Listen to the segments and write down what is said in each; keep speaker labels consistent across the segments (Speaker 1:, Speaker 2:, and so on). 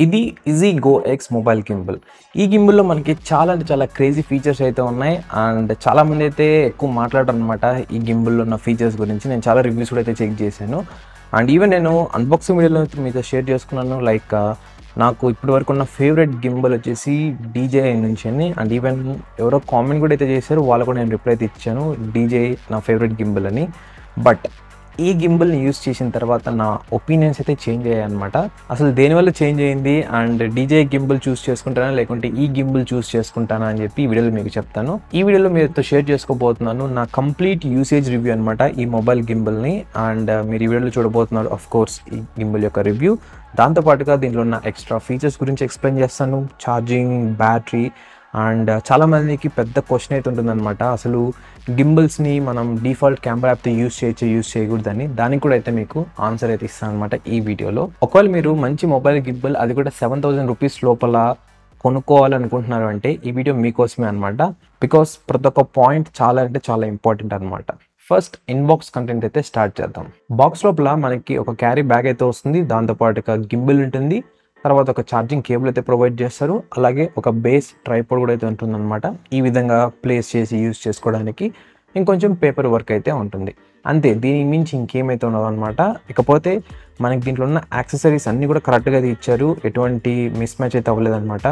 Speaker 1: ఇది easy go X mobile gimbal. ఈ గింబల్‌లో మనకి చాలా అంటే చాలా క్రేజీ ఫీచర్స్ అయితే ఉన్నాయి. అండ్ చాలామంది అయితే ఎక్కువ మాట్లాడరనమాట ఈ గింబల్‌లో ఉన్న ఫీచర్స్ గురించి. నేను చాలా రివ్యూస్ కూడా అయితే చెక్ చేశాను. అండ్ ఈవెన్ నేను అన్బాక్సింగ్ వీడియోలో మీతో షేర్ చేసుకున్నాను. నాకు ఇప్పటివరకు ఉన్న ఫేవరెట్ గింబల్ వచ్చేసి డీజేఐ నుంచి అని. అండ్ ఈవెన్ ఎవరో కామెంట్ కూడా అయితే చేశారు. వాళ్ళకు కూడా నేను రిప్లై అయితే ఇచ్చాను. డీజేఐ నా ఫేవరెట్ గింబల్ అని. బట్ ఈ గింబల్‌ని యూజ్ చేసిన తర్వాత నా ఒపీనియన్స్ అయితే చేంజ్ అయ్యాయన్నమాట. అసలు దేనివల్ల చేంజ్ అయింది అండ్ డీజే గింబల్ చూస్ చేసుకుంటానా లేకుంటే ఈ గింబల్ చూస్ చేసుకుంటానా అని చెప్పి ఈ వీడియోలో మీకు చెప్తాను. ఈ వీడియోలో మీతో షేర్ చేసుకోబోతున్నాను నా కంప్లీట్ యూసేజ్ రివ్యూ అనమాట ఈ మొబైల్ గింబల్‌ని. అండ్ మీరు ఈ వీడియోలో చూడబోతున్నారు ఆఫ్ కోర్స్ ఈ గింబల్ యొక్క రివ్యూ. దాంతో పాటుగా దీంట్లో ఉన్న ఎక్స్ట్రా ఫీచర్స్ గురించి ఎక్స్ప్లెయిన్ చేస్తాను. ఛార్జింగ్, బ్యాటరీ అండ్ చాలామందికి పెద్ద క్వశ్చన్ అయితే ఉంటుందన్నమాట. అసలు గింబల్స్ని మనం డిఫాల్ట్ కెమెరా యాప్తో యూజ్ చేయకూడదని. దానికి కూడా అయితే మీకు ఆన్సర్ అయితే ఇస్తాను అనమాట ఈ వీడియోలో. ఒకవేళ మీరు మంచి మొబైల్ గింబల్ అది కూడా 7,000 రూపీస్ లోపల కొనుక్కోవాలనుకుంటున్నారు అంటే ఈ వీడియో మీకోసమే అనమాట. బికాస్ ప్రతి ఒక్క పాయింట్ చాలా అంటే చాలా ఇంపార్టెంట్ అనమాట. ఫస్ట్ ఇన్బాక్స్ కంటెంట్ అయితే స్టార్ట్ చేద్దాం. బాక్స్ లోపల మనకి ఒక క్యారీ బ్యాగ్ అయితే వస్తుంది. దాంతోపాటుగా గింబల్ ఉంటుంది. తర్వాత ఒక ఛార్జింగ్ కేబుల్ అయితే ప్రొవైడ్ చేస్తారు. అలాగే ఒక బేస్ ట్రైపోడ్ కూడా అయితే ఉంటుందన్నమాట. ఈ విధంగా ప్లేస్ చేసి యూజ్ చేసుకోవడానికి ఇంకొంచెం పేపర్ వర్క్ అయితే ఉంటుంది. అంతే, దీనికి మించి ఇంకేమైతే ఉండదన్నమాట. ఇకపోతే మనకి దీంట్లో ఉన్న యాక్సెసరీస్ అన్నీ కూడా కరెక్ట్గా అయితే ఇచ్చారు. ఎటువంటి మిస్ మ్యాచ్ అయితే అవ్వలేదన్నమాట.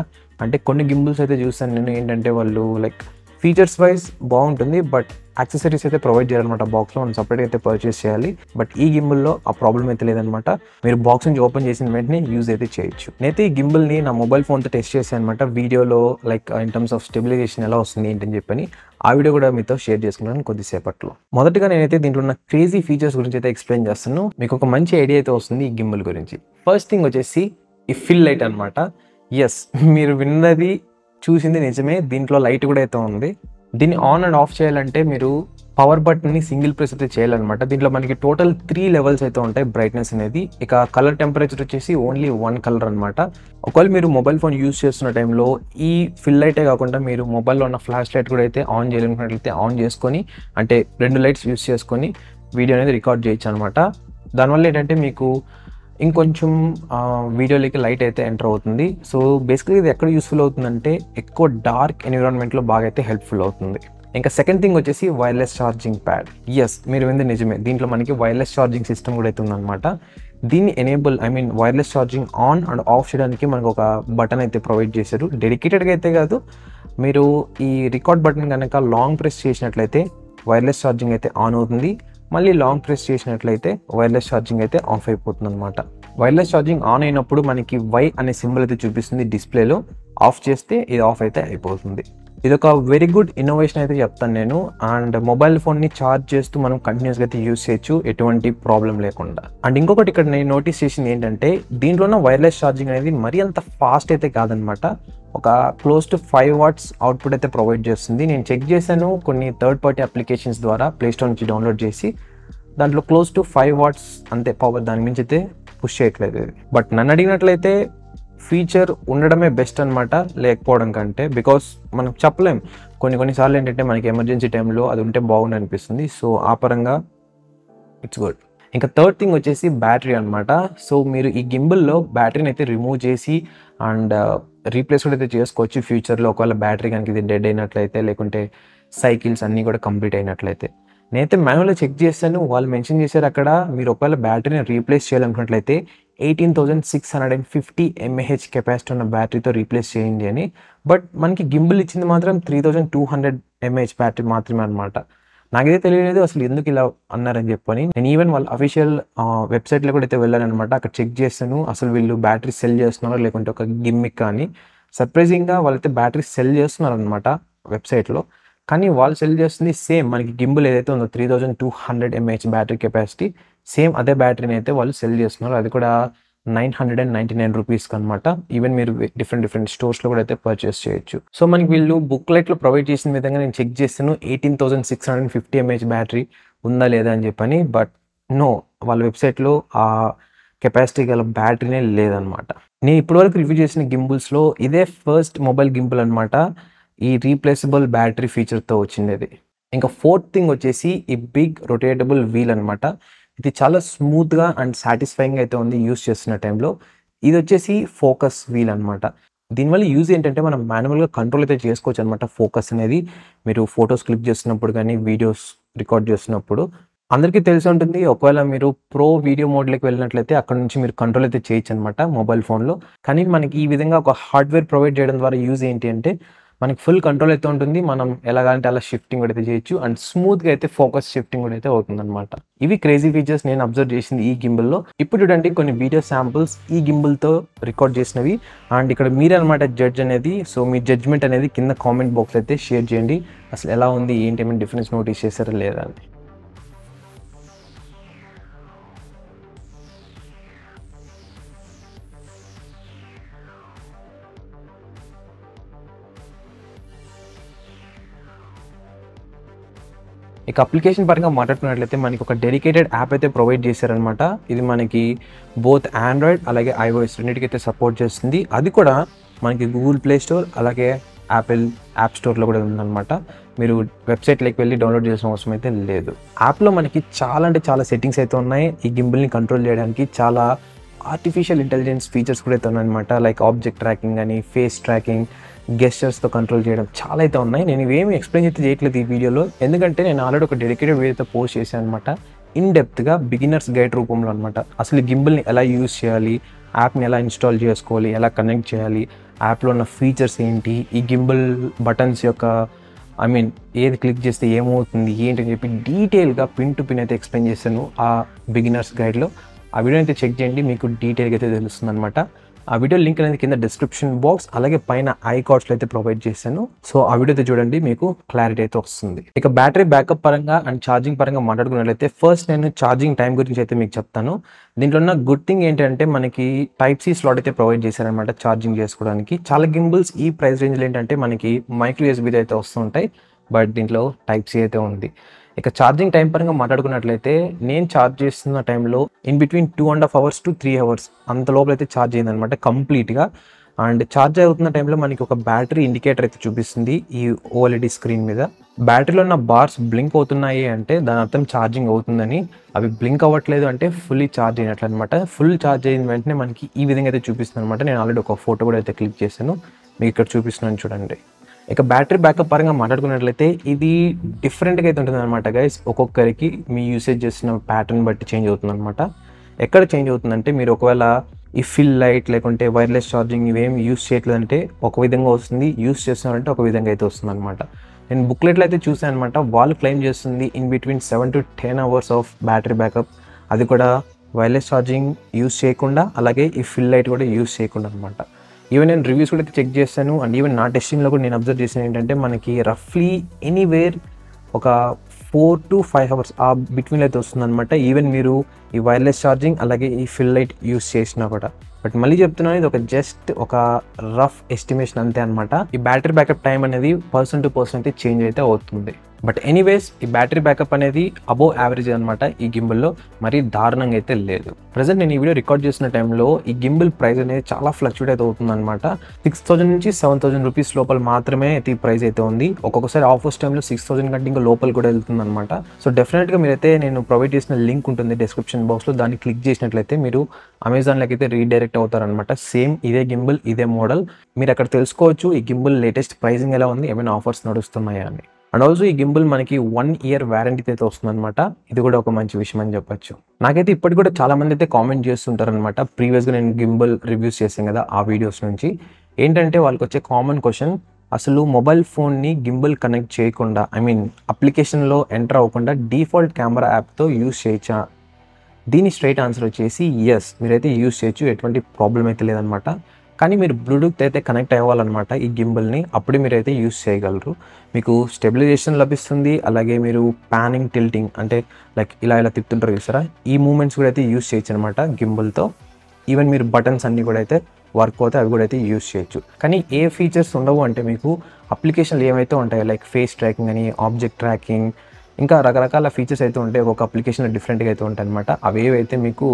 Speaker 1: అంటే కొన్ని గింబల్స్ అయితే చూస్తాను నేను, ఏంటంటే వాళ్ళు ఫీచర్స్ వైజ్ బాగుంటుంది బట్ యాక్సెసరీస్ అయితే ప్రొవైడ్ చేయాలన్నమాట. బాక్స్లో మనం సపరేట్గా అయితే పర్చేస్ చేయాలి. బట్ ఈ గింబల్లో ఆ ప్రాబ్లం అయితే లేదనమాట. మీరు బాక్స్ నుంచి ఓపెన్ చేసిన వెంటనే యూజ్ అయితే చేయొచ్చు. నేనైతే ఈ గింబల్ని నా మొబైల్ ఫోన్తో టెస్ట్ చేశాను అనమాట. వీడియోలో ఇన్ టర్మ్స్ ఆఫ్ స్టెబిలైజేషన్ ఎలా వస్తుంది ఏంటని చెప్పని ఆ వీడియో కూడా మీతో షేర్ చేసుకున్నాను కొద్దిసేపట్లో. మొదటగా నేనైతే దీంట్లో ఉన్న క్రేజీ ఫీచర్స్ గురించి అయితే ఎక్స్ప్లెయిన్ చేస్తాను. మీకు ఒక మంచి ఐడియా అయితే వస్తుంది ఈ గింబల్ గురించి. ఫస్ట్ థింగ్ వచ్చేసి ఈ ఫిల్ లైట్ అనమాట. ఎస్, మీరు విన్నది చూసింది నిజమే. దీంట్లో లైట్ కూడా అయితే ఉంది. దీన్ని ఆన్ అండ్ ఆఫ్ చేయాలంటే మీరు పవర్ బటన్ని సింగిల్ ప్రెస్ అయితే చేయాలన్నమాట. దీంట్లో మనకి టోటల్ 3 లెవెల్స్ అయితే ఉంటాయి బ్రైట్నెస్ అనేది. ఇక కలర్ టెంపరేచర్ వచ్చేసి ఓన్లీ 1 కలర్ అనమాట. ఒకవేళ మీరు మొబైల్ ఫోన్ యూజ్ చేస్తున్న టైంలో ఈ ఫిల్ లైటే కాకుండా మీరు మొబైల్లో ఉన్న ఫ్లాష్ లైట్ కూడా అయితే ఆన్ చేయాలనుకున్నట్లయితే ఆన్ చేసుకొని, అంటే 2 లైట్స్ యూజ్ చేసుకొని వీడియో అనేది రికార్డ్ చేయొచ్చు అనమాట. దానివల్ల ఏంటంటే మీకు ఇంకొంచెం వీడియోలోకి లైట్ అయితే ఎంటర్ అవుతుంది. సో బేసిక్గా ఇది ఎక్కడ యూస్ఫుల్ అవుతుందంటే ఎక్కువ డార్క్ ఎన్విరాన్మెంట్లో బాగా అయితే హెల్ప్ఫుల్ అవుతుంది. ఇంకా సెకండ్ థింగ్ వచ్చేసి వైర్లెస్ ఛార్జింగ్ ప్యాడ్. ఎస్, మీరు వింది నిజమే. దీంట్లో మనకి వైర్లెస్ ఛార్జింగ్ సిస్టమ్ కూడా అయితే ఉందన్నమాట. దీన్ని wireless charging on and of చేయడానికి మనకు ఒక బటన్ అయితే ప్రొవైడ్ చేశారు. డెడికేటెడ్గా అయితే కాదు, మీరు ఈ రికార్డ్ బటన్ కనుక లాంగ్ ప్రెస్ చేసినట్లయితే వైర్లెస్ ఛార్జింగ్ అయితే ఆన్ అవుతుంది. మళ్ళీ లాంగ్ ప్రెస్ చేసినట్లయితే వైర్లెస్ ఛార్జింగ్ అయితే ఆఫ్ అయిపోతుంది అనమాట. వైర్లెస్ ఛార్జింగ్ ఆన్ అయినప్పుడు మనకి వై అనే సింబల్ అయితే చూపిస్తుంది డిస్ప్లేలో. ఆఫ్ చేస్తే ఇది ఆఫ్ అయితే అయిపోతుంది. ఇది ఒక వెరీ గుడ్ ఇన్నోవేషన్ అయితే చెప్తాను నేను. అండ్ మొబైల్ ఫోన్ని ఛార్జ్ చేస్తూ మనం కంటిన్యూస్గా అయితే యూస్ చేయొచ్చు ఎటువంటి ప్రాబ్లం లేకుండా. అండ్ ఇంకొకటి ఇక్కడ నేను నోటీస్ చేసింది ఏంటంటే దీంట్లో ఉన్న వైర్లెస్ ఛార్జింగ్ అనేది మరీ అంత ఫాస్ట్ అయితే కాదనమాట. ఒక క్లోజ్ టు 5 వాట్స్ అవుట్పుట్ అయితే ప్రొవైడ్ చేస్తుంది. నేను చెక్ చేశాను కొన్ని థర్డ్ పార్టీ అప్లికేషన్స్ ద్వారా ప్లేస్టోర్ నుంచి డౌన్లోడ్ చేసి. దాంట్లో క్లోజ్ టు 5 వాట్స్ అంతే పవర్, దాని మించి అయితే పుష్ చేయట్లేదు. బట్ నన్ను అడిగినట్లయితే ఫీచర్ ఉండడమే బెస్ట్ అనమాట లేకపోవడం కంటే. బికాస్ మనం చెప్పలేం, కొన్నిసార్లు ఏంటంటే మనకి ఎమర్జెన్సీ టైంలో అది ఉంటే బాగుంది అనిపిస్తుంది. సో ఆ పరంగా ఇట్స్ గుడ్. ఇంకా థర్డ్ థింగ్ వచ్చేసి బ్యాటరీ అనమాట. సో మీరు ఈ గింబల్లో బ్యాటరీని అయితే రిమూవ్ చేసి అండ్ రీప్లేస్ కూడా అయితే చేసుకోవచ్చు ఫ్యూచర్లో. ఒకవేళ బ్యాటరీ కనుక ఇది డెడ్ అయినట్లయితే, లేకుంటే సైకిల్స్ అన్నీ కూడా కంప్లీట్ అయినట్లయితే. నేనైతే మాన్యువల్గా చెక్ చేశాను. వాళ్ళు మెన్షన్ చేశారు అక్కడ, మీరు ఒకవేళ బ్యాటరీని రీప్లేస్ చేయాలనుకున్నట్లయితే 18,650 mAh కెపాసిటీ ఉన్న బ్యాటరీతో రీప్లేస్ చేయండి అని. బట్ మనకి గింబల్ ఇచ్చింది మాత్రం 3,200 mAh బ్యాటరీ మాత్రమే అనమాట. నాకైతే తెలియలేదు అసలు ఎందుకు ఇలా అన్నారని చెప్పని. నేను ఈవెన్ వాళ్ళ అఫీషియల్ వెబ్సైట్లో కూడా అయితే వెళ్ళాను అనమాట. అక్కడ చెక్ చేస్తాను అసలు వీళ్ళు బ్యాటరీ సెల్ చేస్తున్నారో లేకుంటే ఒక గిమ్మిక్ అని. సర్ప్రైజింగ్గా వాళ్ళైతే బ్యాటరీ సెల్ చేస్తున్నారు అనమాట వెబ్సైట్లో. కానీ వాళ్ళు సెల్ చేస్తుంది సేమ్ మనకి గింబల్ ఏదైతే ఉందో 3,200 mAh బ్యాటరీ కెపాసిటీ, సేమ్ అదే బ్యాటరీని అయితే వాళ్ళు సెల్ చేస్తున్నారు. అది కూడా 999 రూపీస్కి అనమాట. ఈవెన్ మీరు డిఫరెంట్ స్టోర్స్లో కూడా అయితే పర్చేస్ చేయొచ్చు. సో మనకి వీళ్ళు బుక్లెట్లో ప్రొవైడ్ చేసిన విధంగా నేను చెక్ చేస్తాను 18,650 mAh బ్యాటరీ ఉందా లేదా అని చెప్పని. బట్ నో, వాళ్ళ వెబ్సైట్లో ఆ కెపాసిటీ గల బ్యాటరీనే లేదనమాట. నేను ఇప్పటివరకు రివ్యూ చేసిన గింబుల్స్లో ఇదే ఫస్ట్ మొబైల్ గింబుల్ అనమాట ఈ రీప్లేసబుల్ బ్యాటరీ ఫీచర్తో వచ్చింది. ఇంకా ఫోర్త్ థింగ్ వచ్చేసి ఈ బిగ్ రొటేటబుల్ వీల్ అనమాట. ఇది చాలా స్మూత్గా అండ్ సాటిస్ఫైయింగ్ అయితే ఉంది యూస్ చేస్తున్న టైంలో. ఇది వచ్చేసి ఫోకస్ వీల్ అనమాట. దీనివల్ల యూజ్ ఏంటంటే మనం మాన్యువల్‌గా కంట్రోల్ అయితే చేసుకోవచ్చు అనమాట. ఫోకస్ అనేది మీరు ఫోటోస్ క్లిక్ చేస్తున్నప్పుడు గానీ, వీడియోస్ రికార్డ్ చేస్తున్నప్పుడు అందరికీ తెలిసే ఉంటుంది. ఒకవేళ మీరు ప్రో వీడియో మోడ్‌లోకి వెళ్ళినట్లయితే అక్కడి నుంచి మీరు కంట్రోల్ అయితే చేయొచ్చనమాట మొబైల్ ఫోన్‌లో. కానీ మనకి ఈ విధంగా ఒక హార్డ్‌వేర్ ప్రొవైడ్ చేయడం ద్వారా యూజ్ ఏంటి అంటే మనకి ఫుల్ కంట్రోల్ అయితే ఉంటుంది. మనం ఎలాగంటే అలా షిఫ్టింగ్ కూడా అయితే చేయొచ్చు. అండ్ స్మూత్‌గా అయితే ఫోకస్ షిఫ్టింగ్ కూడా అయితే అవుతుందనమాట. ఇవి క్రేజీ ఫీచర్స్ నేను అబ్జర్వ్ చేసింది ఈ గింబల్‌లో. ఇప్పుడు చూడండి కొన్ని వీడియో శాంపుల్స్ ఈ గింబల్‌తో రికార్డ్ చేసినవి. అండ్ ఇక్కడ మీరే అనమాట జడ్జ్ అనేది. సో మీ జడ్జ్‌మెంట్ అనేది కింద కామెంట్ బాక్స్‌లో అయితే షేర్ చేయండి. అసలు ఎలా ఉంది, ఏంటి, ఏమైనా డిఫరెన్స్ నోటీస్ చేశారా లేదా అని. ఇక అప్లికేషన్ పరంగా మాట్లాడుకున్నట్లయితే మనకి ఒక డెడికేటెడ్ యాప్ అయితే ప్రొవైడ్ చేశారనమాట. ఇది మనకి బోత్ ఆండ్రాయిడ్ అలాగే ఐఓఎస్ రెండిటికైతే సపోర్ట్ చేస్తుంది. అది కూడా మనకి గూగుల్ ప్లే స్టోర్ అలాగే యాపిల్ యాప్ స్టోర్లో కూడా ఉందన్నమాట. మీరు వెబ్సైట్లోకి వెళ్ళి డౌన్లోడ్ చేసిన అవసరం అయితే లేదు. యాప్లో మనకి చాలా అంటే చాలా సెట్టింగ్స్ అయితే ఉన్నాయి. ఈ గింబల్ని కంట్రోల్ చేయడానికి చాలా ఆర్టిఫిషియల్ ఇంటెలిజెన్స్ ఫీచర్స్ కూడా అయితే ఉన్నాయన్నమాట. లైక్ ఆబ్జెక్ట్ ట్రాకింగ్ అని, ఫేస్ ట్రాకింగ్, గెస్చర్స్తో కంట్రోల్ చేయడం చాలా అయితే ఉన్నాయి. నేను ఇవేమి ఎక్స్ప్లెయిన్ అయితే చేయట్లేదు ఈ వీడియోలో, ఎందుకంటే నేను ఆల్రెడీ ఒక డెడికేటెడ్ వీడియోతో పోస్ట్ చేశాను అనమాట. ఇన్ డెప్త్గా బిగినర్స్ గైడ్ రూపంలో అనమాట. అసలు ఈ గింబల్ని ఎలా యూజ్ చేయాలి, యాప్ని ఎలా ఇన్స్టాల్ చేసుకోవాలి, ఎలా కనెక్ట్ చేయాలి, యాప్లో ఉన్న ఫీచర్స్ ఏంటి, ఈ గింబల్ బటన్స్ యొక్క ఏది క్లిక్ చేస్తే ఏమవుతుంది ఏంటి అని చెప్పి డీటెయిల్గా పిన్ టు పిన్ అయితే ఎక్స్ప్లెయిన్ చేశాను ఆ బిగినర్స్ గైడ్లో. ఆ వీడియో అయితే చెక్ చేయండి, మీకు డీటెయిల్గా అయితే తెలుస్తుంది అనమాట. ఆ వీడియో లింక్ అనేది కింద డిస్క్రిప్షన్ బాక్స్ అలాగే పైన ఐ కార్డ్స్లో అయితే ప్రొవైడ్ చేశాను. సో ఆ వీడియో అయితే చూడండి, మీకు క్లారిటీ అయితే వస్తుంది. ఇక బ్యాటరీ బ్యాకప్ పరంగా అండ్ ఛార్జింగ్ పరంగా మాట్లాడుకున్నట్లయితే ఫస్ట్ నేను ఛార్జింగ్ టైం గురించి అయితే మీకు చెప్తాను. దీంట్లో ఉన్న గుడ్ థింగ్ ఏంటంటే మనకి టైప్ సి స్లాట్ అయితే ప్రొవైడ్ చేశారనమాట ఛార్జింగ్ చేసుకోవడానికి. చాలా గింబల్స్ ఈ ప్రైస్ రేంజ్లో ఏంటంటే మనకి మైక్రో యూఎస్బీ అయితే వస్తుంటాయి, బట్ దీంట్లో టైప్ సి అయితే ఉంది. ఇక ఛార్జింగ్ టైం పరంగా మాట్లాడుకున్నట్లయితే నేను ఛార్జ్ చేస్తున్న టైంలో in between 2.5 hours to 3 hours అంత లోపల అయితే ఛార్జ్ అయిందనమాట కంప్లీట్గా. అండ్ ఛార్జ్ అవుతున్న టైంలో మనకి ఒక బ్యాటరీ ఇండికేటర్ అయితే చూపిస్తుంది ఈ ఓఎల్ఈడి స్క్రీన్ మీద. బ్యాటరీలో ఉన్న బార్స్ బ్లింక్ అవుతున్నాయి అంటే దాని అర్థం ఛార్జింగ్ అవుతుందని. అవి బ్లింక్ అవ్వట్లేదు అంటే ఫుల్లీ ఛార్జ్ అయినట్లు అనమాట. ఫుల్ ఛార్జ్ అయిన వెంటనే మనకి ఈ విధంగా అయితే చూపిస్తుంది అనమాట. నేను ఆల్రెడీ ఒక ఫోటో కూడా అయితే క్లిక్ చేశాను, మీకు ఇక్కడ చూపిస్తున్నాను చూడండి. ఇక బ్యాటరీ బ్యాకప్ పరంగా మాట్లాడుకున్నట్లయితే ఇది డిఫరెంట్గా అయితే ఉంటుంది అనమాట గైస్. ఒక్కొక్కరికి మీ యూసేజ్ చేసిన ప్యాటర్న్ బట్టి చేంజ్ అవుతుంది అనమాట. ఎక్కడ చేంజ్ అవుతుందంటే మీరు ఒకవేళ ఈ ఫిల్ లైట్ లేకుంటే వైర్లెస్ ఛార్జింగ్ ఇవేమి యూస్ చేయట్లేదంటే ఒక విధంగా వస్తుంది, యూస్ చేస్తున్నారంటే ఒక విధంగా అయితే వస్తుంది అనమాట. నేను బుక్లెట్లో అయితే చూసాను అనమాట. వాళ్ళు క్లెయిమ్ చేస్తుంది in between 7 to 10 hours of battery backup. అది కూడా వైర్లెస్ ఛార్జింగ్ యూస్ చేయకుండా అలాగే ఈ ఫిల్ లైట్ కూడా యూస్ చేయకుండా అనమాట. ఈవెన్ నేను రివ్యూస్ కూడా చెక్ చేశాను అండ్ ఈవెన్ నా టెస్టింగ్లో కూడా నేను అబ్జర్వ్ చేశాను ఏంటంటే మనకి రఫ్లీ ఎనీవేర్ ఒక 4 to 5 hours ఆ బిట్వీన్లో అయితే వస్తుందన్నమాట. ఈవెన్ మీరు ఈ వైర్లెస్ ఛార్జింగ్ అలాగే ఈ ఫిల్ లైట్ యూస్ చేసినా కూడా. బట్ మళ్ళీ చెప్తున్నాను, ఇది ఒక జస్ట్ ఒక రఫ్ ఎస్టిమేషన్ అంతే అనమాట. ఈ బ్యాటరీ బ్యాకప్ టైం అనేది పర్సన్ టు పర్సన్ అయితే చేంజ్ అయితే అవుతుంది. బట్ ఎనీవేస్ ఈ బ్యాటరీ బ్యాకప్ అనేది అబోవ్ యావరేజ్ అనమాట ఈ గింబల్లో, మరీ దారుణంగా అయితే లేదు. ప్రజెంట్ నేను ఈ వీడియో రికార్డ్ చేసిన టైంలో ఈ గింబల్ ప్రైస్ అనేది చాలా ఫ్లక్చువేట్ అయితే అవుతుంది అనమాట. 6,000 నుంచి 7,000 రూపీస్ లోపల మాత్రమే అయితే ఈ ప్రైస్ అయితే ఉంది. ఒక్కొక్కసారి ఆఫర్స్ టైంలో 6,000 కంటే ఇంకా లోపల కూడా వెళ్తుంది అనమాట. సో డెఫినెట్గా మీరైతే నేను ప్రొవైడ్ చేసిన లింక్ ఉంటుంది డిస్క్రిప్షన్ బాక్స్లో, దాన్ని క్లిక్ చేసినట్లయితే మీరు అమెజాన్లోకి అయితే రీడైరెక్ట్ అవుతారనమాట. సేమ్ ఇదే గింబల్ ఇదే మోడల్ మీరు అక్కడ తెలుసుకోవచ్చు ఈ గింబల్ లేటెస్ట్ ప్రైసింగ్ ఎలా ఉంది, ఏమైనా ఆఫర్స్ నడుస్తున్నాయా అని. అండ్ ఆల్సో ఈ గింబల్ మనకి 1 year వారంటీ అయితే వస్తుందన్నమాట. ఇది కూడా ఒక మంచి విషయం అని చెప్పొచ్చు. నాకైతే ఇప్పటికి కూడా చాలా మంది అయితే కామెంట్ చేస్తుంటారనమాట. ప్రీవియస్గా నేను గింబల్ రివ్యూస్ చేశాను కదా ఆ వీడియోస్ నుంచి. ఏంటంటే వాళ్ళకి వచ్చే కామన్ క్వశ్చన్, అసలు మొబైల్ ఫోన్ని గింబల్ కనెక్ట్ చేయకుండా అప్లికేషన్లో ఎంటర్ అవ్వకుండా డిఫాల్ట్ కెమెరా యాప్తో యూస్ చేయొచ్చా? దీని స్ట్రైట్ ఆన్సర్ వచ్చేసి ఎస్, మీరైతే యూస్ చేయొచ్చు, ఎటువంటి ప్రాబ్లం అయితే లేదనమాట. కానీ మీరు బ్లూటూత్ అయితే కనెక్ట్ అవ్వాలన్నమాట ఈ గింబల్ని, అప్పుడు మీరైతే యూస్ చేయగలరు. మీకు స్టెబిలైజేషన్ లభిస్తుంది, అలాగే మీరు ప్యానింగ్ టిల్టింగ్ అంటే లైక్ ఇలా ఇలా తిప్పుతుంటారు చూసారా, ఈ మూమెంట్స్ కూడా అయితే యూస్ చేయొచ్చు అనమాట గింబల్తో. ఈవెన్ మీరు బటన్స్ అన్నీ కూడా అయితే వర్క్ అవుతాయి, అవి కూడా అయితే యూస్ చేయొచ్చు. కానీ ఏ ఫీచర్స్ ఉండవు అంటే మీకు అప్లికేషన్లు ఏమైతే ఉంటాయో లైక్ ఫేస్ ట్రాకింగ్ అని, ఆబ్జెక్ట్ ట్రాకింగ్, ఇంకా రకరకాల ఫీచర్స్ అయితే ఉంటాయి. ఒక్కొక్క అప్లికేషన్లో డిఫరెంట్గా అయితే ఉంటాయి అనమాట. అవేవైతే మీకు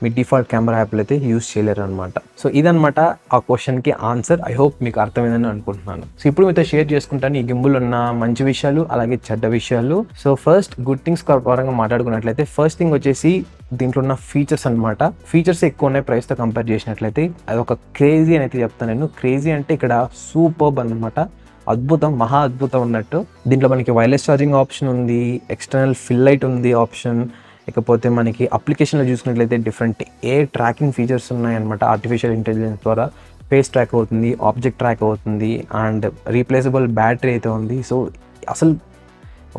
Speaker 1: మీ డిఫాల్ట్ కెమెరా యాప్లో అయితే యూస్ చేయలేరు అనమాట. సో ఇదనమాట ఆ క్వశ్చన్కి ఆన్సర్. ఐ హోప్ మీకు అర్థమైందని అనుకుంటున్నాను. సో ఇప్పుడు మీతో షేర్ చేసుకుంటాను ఈ గింబుల్ ఉన్న మంచి విషయాలు అలాగే చెడ్డ విషయాలు. సో ఫస్ట్ గుడ్ థింగ్స్ పరంగా మాట్లాడుకున్నట్లయితే ఫస్ట్ థింగ్ వచ్చేసి దీంట్లో ఉన్న ఫీచర్స్ అనమాట. ఫీచర్స్ ఎక్కువ ఉన్నాయి ప్రైస్తో కంపేర్ చేసినట్లయితే. అది ఒక క్రేజీ అని అయితే చెప్తాను నేను. క్రేజీ అంటే ఇక్కడ సూపర్బ్ అనమాట, అద్భుతం, మహా అద్భుతం ఉన్నట్టు. దీంట్లో మనకి వైర్లెస్ ఛార్జింగ్ ఆప్షన్ ఉంది, ఎక్స్టర్నల్ ఫిల్ లైట్ ఉంది ఆప్షన్, ఇకపోతే మనకి అప్లికేషన్లో చూసుకున్నట్లయితే డిఫరెంట్ ట్రాకింగ్ ఫీచర్స్ ఉన్నాయన్నమాట. ఆర్టిఫిషియల్ ఇంటెలిజెన్స్ ద్వారా ఫేస్ ట్రాక్ అవుతుంది, ఆబ్జెక్ట్ ట్రాక్ అవుతుంది, అండ్ రీప్లేసబుల్ బ్యాటరీ అయితే ఉంది. సో అసలు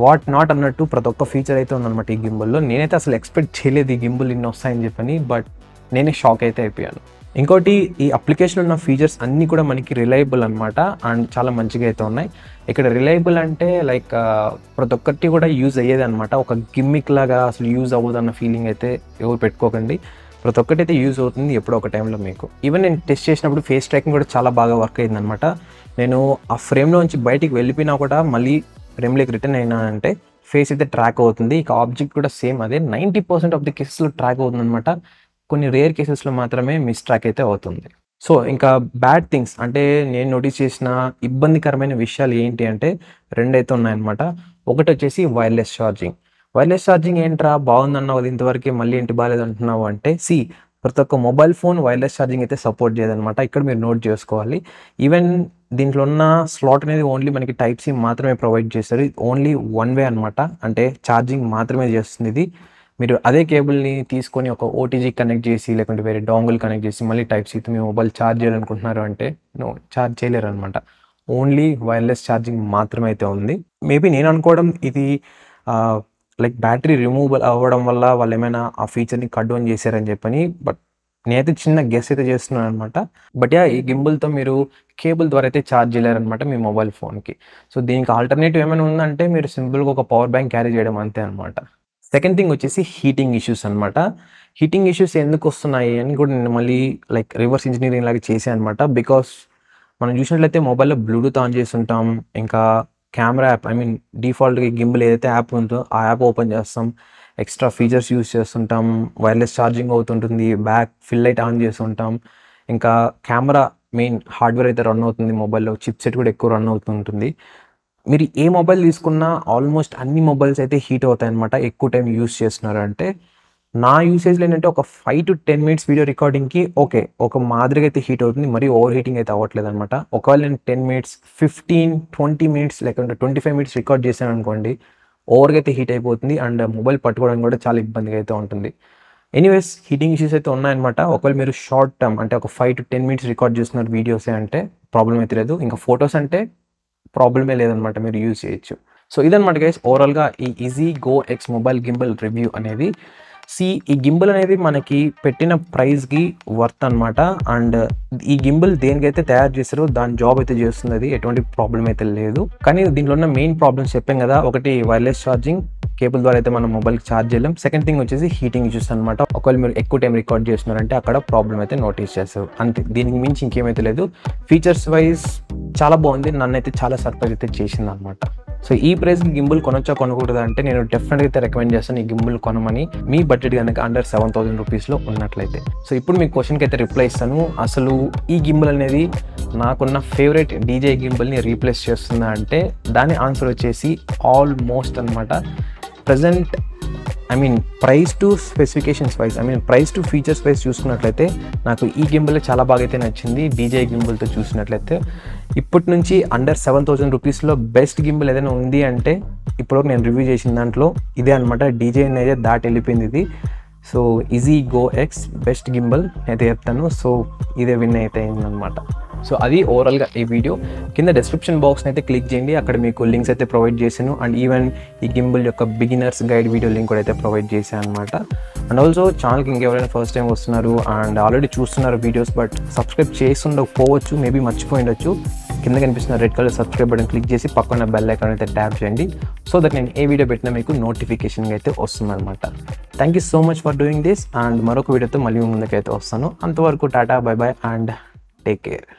Speaker 1: వాట్ నాట్ అన్నట్టు ప్రతి ఒక్క ఫీచర్ అయితే ఉందన్నమాట ఈ గింబుల్లో. నేనైతే అసలు ఎక్స్పెక్ట్ చేయలేదు ఈ గింబుల్ ఇన్ని వస్తాయని చెప్పని, బట్ నేనే షాక్ అయితే అయిపోయాను. ఇంకోటి ఈ అప్లికేషన్ ఉన్న ఫీచర్స్ అన్నీ కూడా మనకి రిలయబుల్ అనమాట, అండ్ చాలా మంచిగా అయితే ఉన్నాయి. ఇక్కడ రిలయబుల్ అంటే లైక్ ప్రతి ఒక్కటి కూడా యూజ్ అయ్యేది అనమాట. ఒక గిమ్మిక్ లాగా అసలు యూజ్ అవ్వదు అన్న ఫీలింగ్ అయితే ఎవరు పెట్టుకోకండి. ప్రతి ఒక్కటి అయితే యూజ్ అవుతుంది ఎప్పుడో ఒక టైంలో మీకు. ఈవెన్ నేను టెస్ట్ చేసినప్పుడు ఫేస్ ట్రాకింగ్ కూడా చాలా బాగా వర్క్ అయిందనమాట. నేను ఆ ఫ్రేమ్లోంచి బయటికి వెళ్ళిపోయినా కూడా మళ్ళీ ఫ్రేమ్లోకి రిటర్న్ అయినానంటే ఫేస్ అయితే ట్రాక్ అవుతుంది. ఇక ఆబ్జెక్ట్ కూడా సేమ్ అదే. 90% ఆఫ్ ది కేసెస్లో ట్రాక్ అవుతుంది అనమాట. కొన్ని రేర్ కేసెస్లో మాత్రమే మిస్ ట్రాక్ అయితే అవుతుంది. సో ఇంకా బ్యాడ్ థింగ్స్ అంటే నేను నోటీస్ చేసిన ఇబ్బందికరమైన విషయాలు ఏంటి అంటే రెండైతే ఉన్నాయన్నమాట. ఒకటి వచ్చేసి వైర్లెస్ ఛార్జింగ్. వైర్లెస్ ఛార్జింగ్ ఏంట్రా బాగుందన్నావు ఇంతవరకు, మళ్ళీ ఏంటి బాగాలేదు అంటున్నావు అంటే, ప్రతి ఒక్క మొబైల్ ఫోన్ వైర్లెస్ ఛార్జింగ్ అయితే సపోర్ట్ చేయదనమాట. ఇక్కడ మీరు నోట్ చేసుకోవాలి. ఈవెన్ దీంట్లో ఉన్న స్లాట్ అనేది ఓన్లీ మనకి టైప్ సి మాత్రమే ప్రొవైడ్ చేస్తారు. ఓన్లీ వన్ వే అనమాట, అంటే ఛార్జింగ్ మాత్రమే చేస్తుంది ఇది. మీరు అదే కేబుల్ని తీసుకొని ఒక ఓటీజీ కనెక్ట్ చేసి లేకుంటే వేరే డాంగుల్ కనెక్ట్ చేసి మళ్ళీ టైప్ సితో మీ మొబైల్ ఛార్జ్ చేయాలనుకుంటున్నారు అంటే ఛార్జ్ చేయలేరు అనమాట. ఓన్లీ వైర్లెస్ ఛార్జింగ్ మాత్రమే అయితే ఉంది. మేబీ నేను అనుకోవడం ఇది లైక్ బ్యాటరీ రిమూవల్ అవ్వడం వల్ల వాళ్ళు ఏమైనా ఆ ఫీచర్ని కట్ డౌన్ చేశారని చెప్పని, బట్ నేనైతే చిన్న గెస్ అయితే చేస్తున్నాను అనమాట. బట్ ఈ గింబుల్తో మీరు కేబుల్ ద్వారా అయితే ఛార్జ్ చేయలేరనమాట మీ మొబైల్ ఫోన్కి. సో దీనికి ఆల్టర్నేటివ్ ఏమైనా ఉందంటే మీరు సింపుల్గా ఒక పవర్ బ్యాంక్ క్యారీ చేయడం అంతే అనమాట. సెకండ్ థింగ్ వచ్చేసి హీటింగ్ ఇష్యూస్ అనమాట. హీటింగ్ ఇష్యూస్ ఎందుకు వస్తున్నాయి అని కూడా నేను మళ్ళీ లైక్ రివర్స్ ఇంజనీరింగ్ లాగా చేసాను అనమాట. బికాస్ మనం చూసినట్లయితే మొబైల్లో బ్లూటూత్ ఆన్ చేస్తుంటాం, ఇంకా కెమెరా యాప్ డిఫాల్ట్గా గింబుల్ ఏదైతే యాప్ ఉందో ఆ యాప్ ఓపెన్ చేస్తాం, ఎక్స్ట్రా ఫీచర్స్ యూస్ చేస్తుంటాం, వైర్లెస్ ఛార్జింగ్ అవుతుంటుంది, బ్యాక్ ఫిల్ లైట్ ఆన్ చేస్తుంటాం, ఇంకా కెమెరా మెయిన్ హార్డ్వేర్ అయితే రన్ అవుతుంది మొబైల్లో, చిప్ సెట్ కూడా ఎక్కువ రన్ అవుతుంటుంది. మీరు ఏ మొబైల్ తీసుకున్నా ఆల్మోస్ట్ అన్ని మొబైల్స్ అయితే హీట్ అవుతాయి అనమాట ఎక్కువ టైం యూస్ చేస్తున్నారు అంటే. నా యూసేజ్లో ఏంటంటే ఒక 5 to 10 minutes వీడియో రికార్డింగ్కి ఓకే, ఒక మాదిరిగా అయితే హీట్ అవుతుంది, మరీ ఓవర్ హీటింగ్ అయితే అవ్వట్లేదు అనమాట. ఒకవేళ నేను 10 minutes 15-20 minutes లేకుంటే 25 minutes రికార్డ్ చేశాను అనుకోండి, ఓవర్గా అయితే హీట్ అయిపోతుంది అండ్ మొబైల్ పట్టుకోవడానికి కూడా చాలా ఇబ్బందిగా అయితే ఉంటుంది. ఎనీవేస్ హీటింగ్ ఇష్యూస్ అయితే ఉన్నాయన్నమాట. ఒకవేళ మీరు షార్ట్ టర్మ్ అంటే ఒక 5 to 10 minutes రికార్డ్ చేస్తున్నారు వీడియోసే అంటే ప్రాబ్లం అయితే లేదు. ఇంకా ఫొటోస్ అంటే ప్రాబ్లమే లేదనమాట, మీరు యూజ్ చేయొచ్చు. సో ఇదనమాట గైస్ ఓవరాల్గా ఈ easy go X mobile gimbal review అనేది. ఈ గింబల్ అనేది మనకి పెట్టిన ప్రైస్కి వర్త్ అనమాట. అండ్ ఈ గింబల్ దేనికైతే తయారు చేస్తారో దాని జాబ్ అయితే చేస్తుంది, అది ఎటువంటి ప్రాబ్లం అయితే లేదు. కానీ దీంట్లో ఉన్న మెయిన్ ప్రాబ్లమ్స్ చెప్పాం కదా, ఒకటి వైర్లెస్ ఛార్జింగ్, కేబుల్ ద్వారా అయితే మనం మొబైల్కి ఛార్జ్ చేయలేం. సెకండ్ థింగ్ వచ్చేసి హీటింగ్ ఇష్యూస్ అనమాట. ఒకవేళ మీరు ఎక్కువ టైం రికార్డ్ చేస్తున్నారంటే అక్కడ ప్రాబ్లం అయితే నోటీస్ చేస్తారు అంతే, దీనికి మించి ఇంకేమైతే లేదు. ఫీచర్స్ వైజ్ చాలా బాగుంది, నన్ను అయితే చాలా సర్ప్రైజ్ అయితే చేసింది అనమాట. సో ఈ ప్రైస్కి గింబుల్ కొనొచ్చా కొనకూడదా అంటే నేను డెఫినెట్గా అయితే రికమెండ్ చేస్తాను ఈ గింబుల్ కొనమని, మీ బడ్జెట్ కనుక అండర్ 7,000 రూపీస్లో ఉన్నట్లయితే. సో ఇప్పుడు మీ క్వశ్చన్కి అయితే రిప్లై ఇస్తాను. అసలు ఈ గింబుల్ అనేది నాకున్న ఫేవరెట్ డీజే గింబుల్ని రీప్లేస్ చేస్తుందా అంటే దాని ఆన్సర్ వచ్చేసి ఆల్మోస్ట్ అనమాట. Present price to specifications wise price to features wise చూసుకున్నట్లయితే నాకు ఈ గింబుల్ చాలా బాగా అయితే నచ్చింది. డీజే గింబుల్తో చూసినట్లయితే ఇప్పటి నుంచి అండర్ 7,000 రూపీస్లో బెస్ట్ గింబుల్ ఏదైనా ఉంది అంటే ఇప్పుడు నేను రివ్యూ చేసిన దాంట్లో ఇదే అనమాట. డీజే అనేది దాటి వెళ్ళిపోయింది ఇది. So easy go X best gimbal అయితే చెప్తాను. సో ఇదే విన్ అయితే అయిందనమాట. సో అది ఓవరాల్గా ఈ వీడియో. కింద డిస్క్రిప్షన్ బాక్స్ని అయితే క్లిక్ చేయండి, అక్కడ మీకు లింక్స్ అయితే ప్రొవైడ్ చేశాను. అండ్ ఈవెన్ ఈ గింబుల్ యొక్క బిగినర్స్ గైడ్ వీడియో లింక్ కూడా అయితే ప్రొవైడ్ చేశాను అనమాట. అండ్ ఆల్సో ఛానల్కి ఇంకెవరైనా ఫస్ట్ టైం వస్తున్నారు అండ్ ఆల్రెడీ చూస్తున్నారు వీడియోస్ బట్ సబ్స్క్రైబ్ చేస్తుండకపోవచ్చు, మేబీ మర్చిపోయిండొచ్చు, కింద కనిపిస్తున్న red colour subscribe button click చేసి పక్కన బెల్ ఐకాన్ అయితే ట్యాప్ చేయండి. సో దట్ నేను ఏ వీడియో పెట్టినా మీకు నోటిఫికేషన్ అయితే వస్తుంది అనమాట. Thank you so much for doing this. And మరొక వీడియోతో మళ్ళీ ముందుకైతే వస్తాను. అంతవరకు Tata, by by and take care.